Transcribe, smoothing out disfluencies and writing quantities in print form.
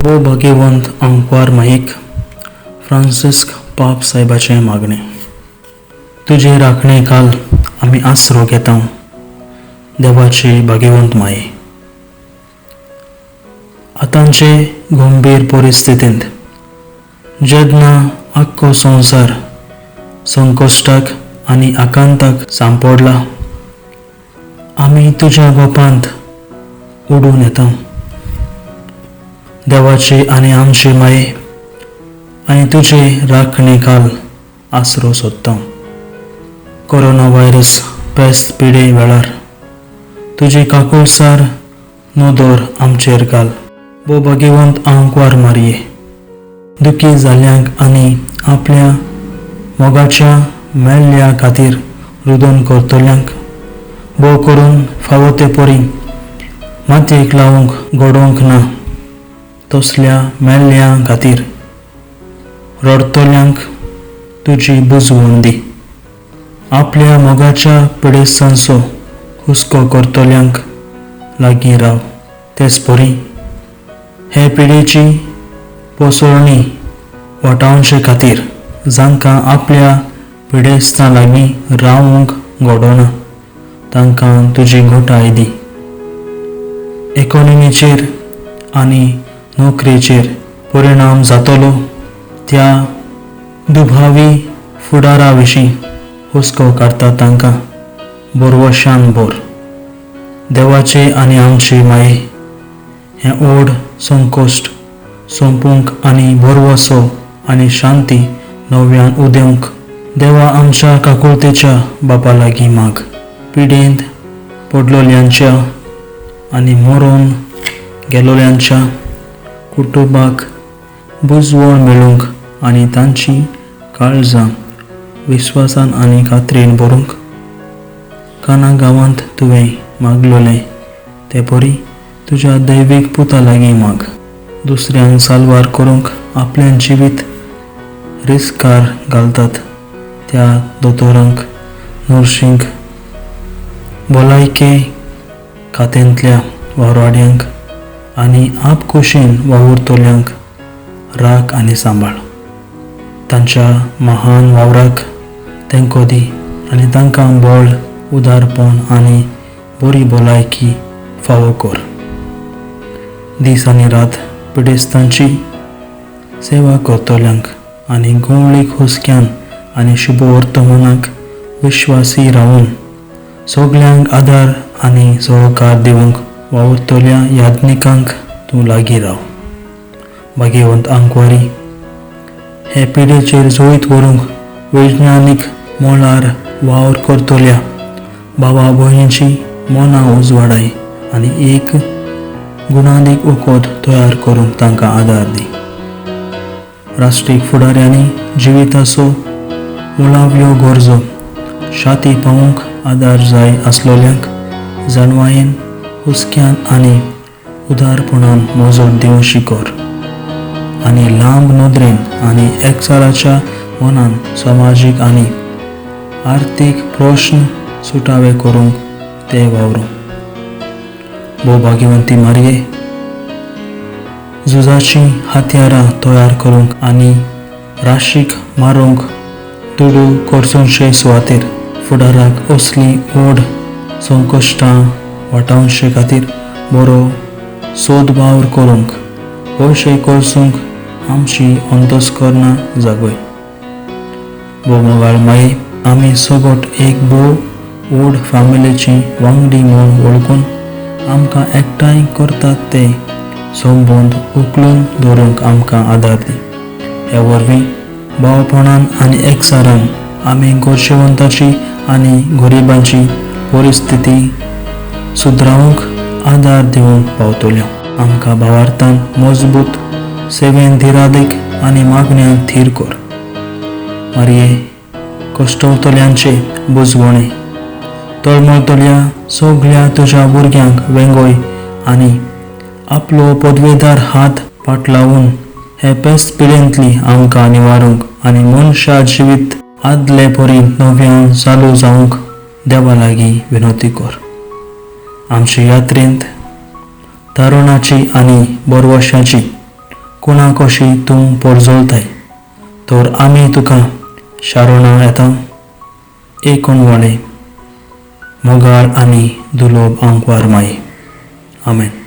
ओ भगवंत अंकवार माईक फ्रांसिस्क पाप साहेबाचे मागणे. तुझे राखणे काल आम्ही आसरो घेता देवाची भगवंत माये. आतांचे गंभीर परिस्थितींत जेन्ना आख्खो संवसार संकश्टाक आनी आकांताक सांपडला, आमी तुज्या गोपांत उडून येता. देवाची आनी आमची माये आनी तुजे राखणे काल आसरो सोदता. कोरोना व्हायरस पेस्त पिडे वेळार तुजी काकुळसार नदर आमचेर घाल. वो भगवंत आंकवार मारये. दुखी जाल्ल्यांक आनी आपल्या मोगाच्या मेल्ल्या खातीर रुदन करतल्यांक भोव करून फावो ते परी मातयेक लावूंक घडोवंक ना. तसल्या मेल्ल्या खातीर रडतल्यांक तुजी बुजवण दी. आपल्या मोगाच्या पिडेस्तांचो हुस्को करतल्यांक लागीं राव. तेच परी हे पिडेची पोसळणी वटावचे खातीर जांकां आपल्या पिडेस्तां लागीं रावूंक घडोना तांकां तुजी घोटाय दी. इकॉनॉमीचेर आनी नोकरेचेर परिणाम जातलो त्या दुभावी फुडारा विशीं हुस्को काडटा तांकां बोरवशान बोर. देवाचे आनी आमची माये हें ओड संकोश्ट सोंपूंक आनी बोरवसो आनी शांती नव्यान उदेवंक देवा आमच्या काकुळतेच्या बापा लागीं माग. पिडेंत पडलोल्यांच्या आनी मरोन गेलोल्यांच्या कुटुंबाक बुजवण मेळूंक आनी तांची काळजां विश्वासान आनी खात्रेन भरूंक काना गांवांत तुवें मागलोलें ते परी तुज्या दैवीक पुता लागीं माग. दुसऱ्यांक साल्वार करूंक आपलें जिवीत रिस्कार घालतात त्या दोतोरांक, नर्शींक, भलायके खात्यांतल्या वावरवाड्यांक आनी आपखुशीन वावुरतल्यांक राख आनी सांबाळ. तांच्या महान वावराक तेंको दी आनी तांकां बळ, उदारपण आनी बरी भलायकी फावो कर. दीस आनी रात पिडेस्तांची सेवा करतल्यांक आनी गंवळीक हुस्क्यान आनी शुभ वर्तमानाक विश्वासी रावून सगल्यांक आदार आनी सहकार दिवंक वावुरतल्या याज्ञिकांक तूं लागीं राव. भगवंत आंकवारी हे पिडेचेर जुळीत व्हरूंक वैज्ञानीक मोलार वावर करतल्या भावा भयणींची मनां उजवाडाय आनी एक गुणादीक वखद तयार करूंक तांकां आदार दी. राष्ट्रीक फुडाऱ्यांनी जिविताचो मुळाव्यो गरजो शाती पावूंक आदार जाय आसलोल्यांक जाणवायेन, हुस्क्यान आनी उदारपणान मोजत दिवची कर. आनी लांब नदरेन आनी एकचाराच्या मनान समाजीक आनी आर्थीक प्रश्न सुटावे करूंक ते वावरूं. भोव भाग्यवंती मारये, झुजाची हातयारां तयार करूंक आनी राशीक मारूंक तुडू करचोचे सुवातेर फुडाराक असली ओड संकश्टां वटावचे खातीर बरो सोदबावर करूंक पयशे खर्चूंक आमची अंतस्करणां जागय. भोव मोगाळ माये, आमी सगट एक भोव ओड फॅमिलीची वांगडी म्हूण वळखून आमकां एकठांय करतात ते संबंद उखलून दवरूंक आमकां आदार दी. हे वरवीं भावपणान आनी एकचारान आमी गरजेवंताची आनी गरिबांची परिस्थिती सुदरावंक आदार दिवंक पावतल्यो. आमकां भावार्थान मजबूत, सेवेन धीरादेक आनी मागण्यांत थीर कर. मारये, कश्टवतल्यांचे बुजवणे, तळमळतल्या सगळ्या तुज्या भुरग्यांक वेंगोय आनी आपलो पदवेदार हात पाटलावून हे पेस्त पिडेंतली आमकां निवारूंक आनी मनशा जिवीत आदले परी नव्यान चालू जावंक देवा लागीं विनोती कर. आमचे यात्रेंत तारुणाची आनी बरवशाची कुणा कशी तूं पोरजोळताय तर आमी तुका शारोणा येता एकूण वणे मोगाळ आनी दुलोब आंकवार माई. आमेन.